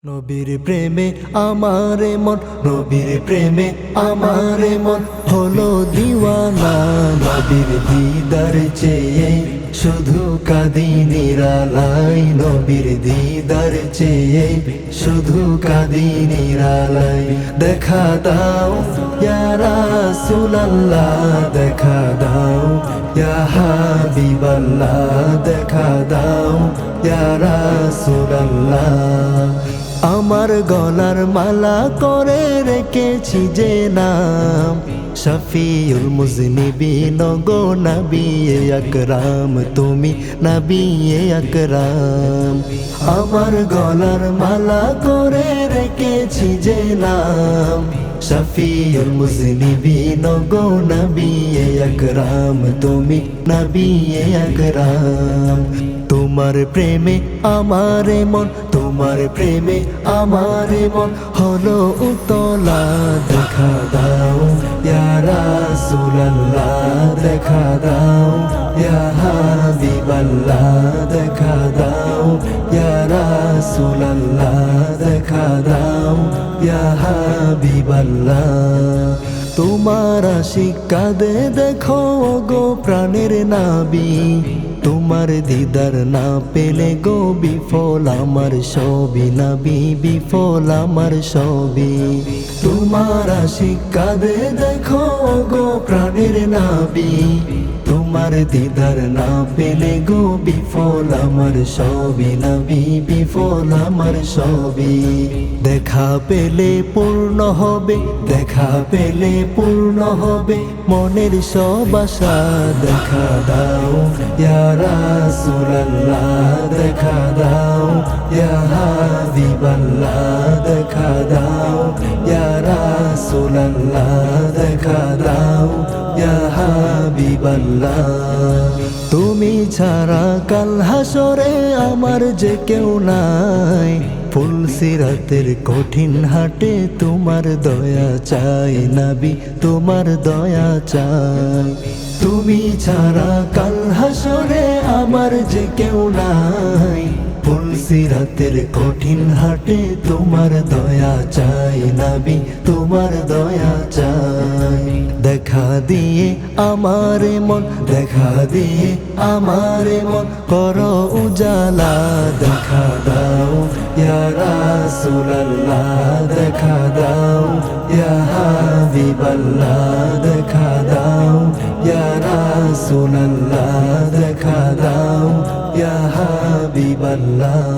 নবীর প্রেমে আমারে মন, নবীর প্রেমে আমারে মন হলো দিওয়ানা। নবীর দিদার চেয়ে শুধু কাঁদি নিরালাই, নবীর দিদার চেয়ে শুধু কাঁদি নিরালাই। দেখা দাও ইয়া রাসূলুল্লাহ, দেখা দাও ইয়া হাবিবাল্লাহ, দেখা দাও ইয়া রাসূলুল্লাহ। আমার গলার মালা করে রেখেছি যে নাম, শফিউল মুজনিবিন গো নবী আকরাম, তুমি নবী আকরাম। আমার গলার মালা করে রেখেছি যে নাম, শফিউল মুজনিবিন গো নবী আকরাম, তুমি নবী আকরাম। তোমার প্রেমে আমারে মন, তোমার প্রেমে আমারে মন হলো উতলা। দেখা দাও ইয়া রাসূলুল্লাহ, দেখা দাও ইয়া হাবিবাল্লাহ, দেখা দাও ইয়া রাসূলুল্লাহ, দেখা দাও ইয়া হাবিবাল্লাহ। তোমার আশিক কাঁদে দেখো গো প্রাণের নাবি, তোমার দিদার না পেলে গো বিফল আমার সবই নবী, বিফল আমার সবই। তোমার আশিক কাঁদে দেখো গো প্রাণের নাবি, তোমার দিদার না পেলে গো বিফল আমার সবই নবী, বিফল আমার সবই। দেখা পেলে পূর্ণ হবে, দেখা পেলে পূর্ণ হবে মনের সব আশা। দেখা দাও ইয়া রাসূলুল্লাহ, দেখা দাও ইয়া হাবিবাল্লাহ, দেখা দাও ইয়া রাসূলুল্লাহ, দেখা দাও ইয়া হাবিবাল্লাহ। তুমি ছাড়া কাল হাসরে আমার যে কেউ নাই, ফুলসিরাতের কঠিন হাটে তোমার দয়া চাই নবী, তোমার দয়া চাই। তুমি ছাড়া কাল হাসরে আমার যে কেউ নাই, ফুলসিরাতের কঠিন হাটে তোমার দয়া চাই নবী, তোমার দয়া চাই। দেখা দিয়ে আমারে মন, দেখা দিয়ে আমারে মন করো উজালা। দেখা দাও ইয়া রাসূলুল্লাহ, দেখা দাও ইয়া হাবিবাল্লাহ, দেখা দাও ইয়া রাসূলুল্লাহ, দেখা দাও ইয়া হাবিবাল্লাহ।